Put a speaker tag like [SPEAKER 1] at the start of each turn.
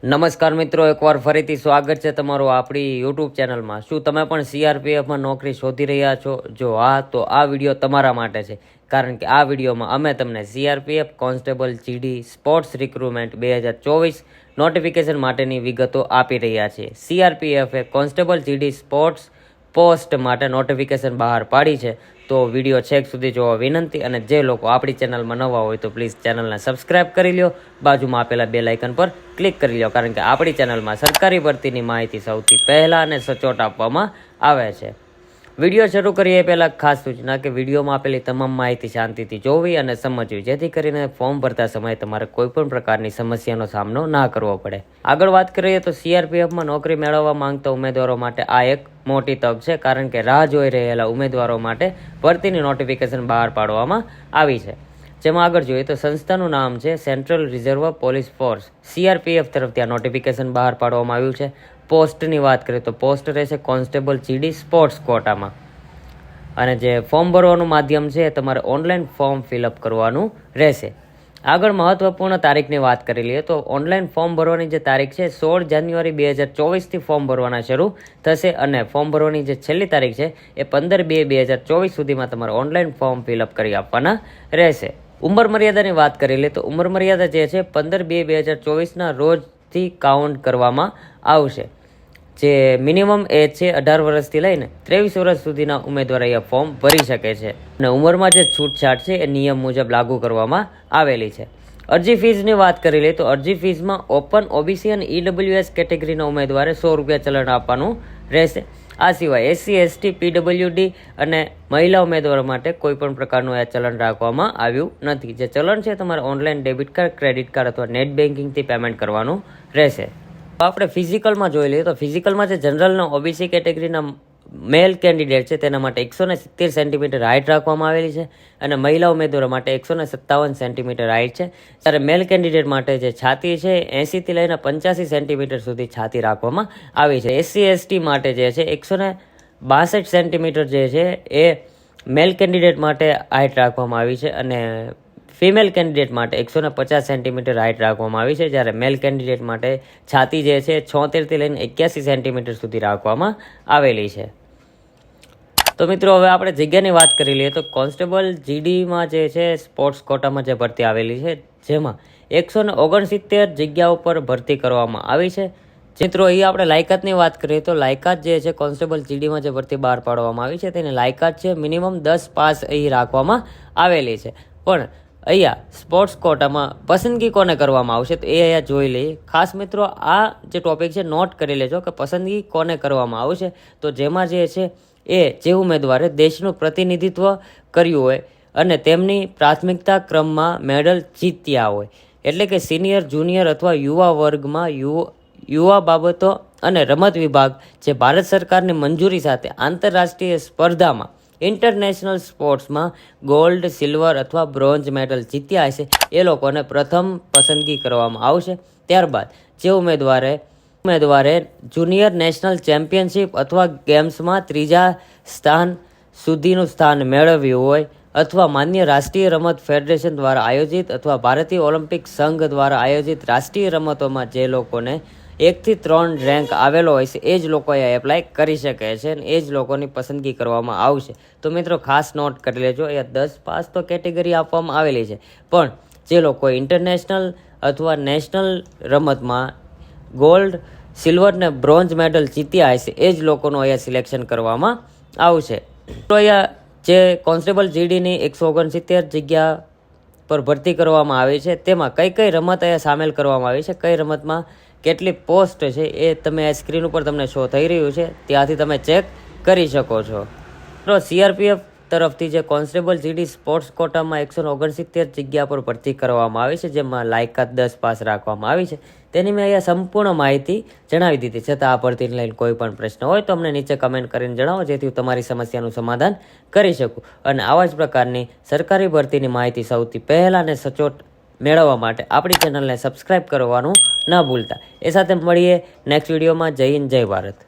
[SPEAKER 1] નમસ્કાર મિત્રો, એકવાર ફરીથી સ્વાગત છે તમારું આપણી યુટ્યુબ ચેનલમાં. શું તમે પણ સીઆરપીએફમાં નોકરી શોધી રહ્યા છો? જો હા, તો આ વિડીયો તમારા માટે છે. કારણ કે આ વિડીયોમાં અમે તમને CRPF constable GD sports recruitment 2024 notification માટેની વિગતો આપી રહ્યા છીએ. સીઆરપીએફે કોન્સ્ટેબલ જીડી સ્પોર્ટ્સ પોસ્ટ માટે નોટિફિકેશન બહાર પાડી છે. તો વિડીયો છેક સુધી જોવા વિનંતી, અને જે લોકો આપણી ચેનલમાં નવા હોય તો પ્લીઝ ચેનલને સબસ્ક્રાઇબ કરી લો, બાજુમાં આપેલા બેલ આઇકન પર ક્લિક કરી લો, કારણ કે આપણી ચેનલમાં સરકારી ભરતીની માહિતી સૌથી પહેલાં અને સચોટ આપવામાં આવે છે. વિડીયો શરૂ કરીએ પહેલાં ખાસ સૂચના કે વિડીયોમાં આપેલી તમામ માહિતી શાંતિથી જોવી અને સમજવી, જેથી કરીને ફોર્મ ભરતા સમયે તમારે કોઈપણ પ્રકારની સમસ્યાનો સામનો ના કરવો પડે. આગળ વાત કરીએ તો સીઆરપીએફમાં નોકરી મેળવવા માંગતા ઉમેદવારો માટે આ એક મોટી તક છે, કારણ કે રાહ જોઈ રહેલા ઉમેદવારો માટે ભરતીની નોટિફિકેશન બહાર પાડવામાં આવી છે. જેમાં આગળ જોઈએ તો સંસ્થાનું નામ છે central reserve police force. CRPF તરફથી આ નોટિફિકેશન બહાર પાડવામાં આવ્યું છે. પોસ્ટની વાત કરીએ તો પોસ્ટ રહેશે કોન્સ્ટેબલ જીડી સ્પોર્ટ્સ કોટામાં, અને જે ફોર્મ ભરવાનું માધ્યમ છે તમારે ઓનલાઈન ફોર્મ ફિલઅપ કરવાનું રહેશે. આગળ મહત્વપૂર્ણ તારીખની વાત કરી લઈએ તો ઓનલાઈન ફોર્મ ભરવાની જે તારીખ છે 16 જાન્યુઆરી 2024થી ફોર્મ ભરવાના શરૂ થશે, અને ફોર્મ ભરવાની જે છેલ્લી તારીખ છે એ 15/2/2024 સુધીમાં તમારે ઓનલાઈન ફોર્મ ફિલઅપ કરી આપવાના રહેશે. ઉંમર મર્યાદાની વાત કરી લઈએ તો ઉંમર મર્યાદા જે છે 15/2/2024ના રોજથી કાઉન્ટ કરવામાં આવશે. જે મિનિમમ એજ છે 18 વર્ષથી લઈને 23 વર્ષ સુધીના ઉમેદવાર અહીંયા ફોર્મ ભરી શકે છે, અને ઉંમરમાં જે છૂટછાટ છે એ નિયમ મુજબ લાગુ કરવામાં આવેલી છે. અરજી ફીઝની વાત કરી લઈએ તો અરજી ફીઝમાં ઓપન ઓબીસી અને ઈડબ્લ્યુએસ કેટેગરીના ઉમેદવારે ₹100 ચલણ આપવાનું રહેશે. આ સિવાય એસસી, એસટી, પીડબ્લ્યુડી અને મહિલા ઉમેદવારો માટે કોઈ પણ પ્રકારનું આ ચલણ રાખવામાં આવ્યું નથી. જે ચલણ છે તમારે online debit card, credit card અથવા નેટ બેન્કિંગથી પેમેન્ટ કરવાનું રહેશે. આપણે ફિઝિકલમાં જોઈ લઈએ તો ફિઝિકલમાં જે જનરલ ઓબીસી કેટેગરીના મેલ કેન્ડિડેટ છે તેના માટે 170 સેન્ટીમીટર હાઇટ રાખવામાં આવેલી છે, અને મહિલા ઉમેદવારો માટે 157 સેન્ટીમીટર હાઇટ છે. જ્યારે મેલ કેન્ડિડેટ માટે જે છાતી છે 80થી લઈને 85 સેન્ટીમીટર સુધી છાતી રાખવામાં આવી છે. એસસી એસટી માટે જે છે 162 સેન્ટીમીટર જે છે એ મેલ કેન્ડિડેટ માટે હાઇટ રાખવામાં આવી છે, અને ફિમેલ કેન્ડિડેટ માટે 150 સેન્ટીમીટર હાઇટ રાખવામાં આવી છે. જ્યારે મેલ કેન્ડિડેટ માટે છાતી જે છે 76થી લઈને 81 સેન્ટીમીટર સુધી રાખવામાં આવેલી છે. તો મિત્રો, હવે આપણે જગ્યાની વાત કરી લઈએ તો કોન્સ્ટેબલ જીડીમાં જે છે સ્પોર્ટ્સ કોટામાં જે ભરતી આવેલી છે, જેમાં 169 જગ્યા ઉપર ભરતી કરવામાં આવી છે. મિત્રો, અહીં આપણે લાયકાતની વાત કરીએ તો લાયકાત જે છે કોન્સ્ટેબલ જીડીમાં જે ભરતી બહાર પાડવામાં આવી છે તેની લાયકાત છે મિનિમમ 10 પાસ અહીં રાખવામાં આવેલી છે. પણ અહીંયા સ્પોર્ટ્સ કોટામાં પસંદગી કોને કરવામાં આવશે તો એ અહીંયા જોઈ લઈએ. ખાસ મિત્રો, આ જે ટોપિક છે નોટ કરી લેજો કે પસંદગી કોને કરવામાં આવશે. તો જેમાં જે છે એ જે ઉમેદવારે દેશનું પ્રતિનિધિત્વ કર્યું હોય અને તેમની પ્રાથમિકતા ક્રમમાં મેડલ જીત્યા હોય, એટલે કે સિનિયર, જુનિયર અથવા યુવા વર્ગમાં યુવા બાબતો અને રમત વિભાગ જે ભારત સરકારની મંજૂરી સાથે આંતરરાષ્ટ્રીય સ્પર્ધામાં ઇન્ટરનેશનલ સ્પોર્ટ્સમાં ગોલ્ડ, સિલ્વર અથવા બ્રોન્ઝ મેડલ જીત્યા હશે એ લોકોને પ્રથમ પસંદગી કરવામાં આવશે. ત્યારબાદ જે ઉમેદવારે જુનિયર નેશનલ ચેમ્પિયનશિપ અથવા ગેમ્સમાં 3જા સ્થાન સુધીનું સ્થાન મેળવ્યું હોય, અથવા માન્ય રાષ્ટ્રીય રમત ફેડરેશન દ્વારા આયોજિત અથવા ભારતીય ઓલિમ્પિક સંઘ દ્વારા આયોજિત રાષ્ટ્રીય રમતોમાં જે લોકોને 1 થી 3 રેન્ક આવેલો હોય છે એ જ લોકો અહીંયા એપ્લાય કરી શકે છે, અને એ જ લોકોની પસંદગી કરવામાં આવશે. તો મિત્રો, ખાસ નોટ કરી લેજો, અહીંયા 10 પાસ તો કેટેગરી આપવામાં આવેલી છે, પણ જે લોકો ઇન્ટરનેશનલ અથવા નેશનલ રમતમાં ગોલ્ડ, સિલ્વર ને બ્રોન્ઝ મેડલ જીત્યા હશે એ જ લોકોનું અહીંયા સિલેક્શન કરવામાં આવશે. તો અહીંયા જે કોન્સ્ટેબલ જીડીની 169 જગ્યા પર ભરતી કરવામાં આવી છે તેમાં કઈ કઈ રમત અહીંયા સામેલ કરવામાં આવી છે, કઈ રમતમાં કેટલી પોસ્ટ છે એ તમે આ સ્ક્રીન ઉપર તમને શો થઈ રહ્યું છે ત્યાંથી તમે ચેક કરી શકો છો. તો સીઆરપીએફ તરફથી જે કોન્સ્ટેબલ જીડી સ્પોર્ટ્સ કોટામાં 169 જગ્યા પર ભરતી કરવામાં આવી છે, જેમાં લાયકાત 10 પાસ રાખવામાં આવી છે, તેની મેં અહીંયા સંપૂર્ણ માહિતી જણાવી દીધી. છતાં આ ભરતીને લઈને કોઈ પણ પ્રશ્ન હોય તો અમને નીચે કમેન્ટ કરીને જણાવો, જેથી હું તમારી સમસ્યાનું સમાધાન કરી શકું. અને આવા જ પ્રકારની સરકારી ભરતીની માહિતી સૌથી પહેલાં અને સચોટ મેળવવા માટે આપણી ચેનલને સબસ્ક્રાઇબ કરવાનું ન ભૂલતા. એ સાથે મળીએ નેક્સ્ટ વિડીયોમાં. જય હિન્દ, જય ભારત.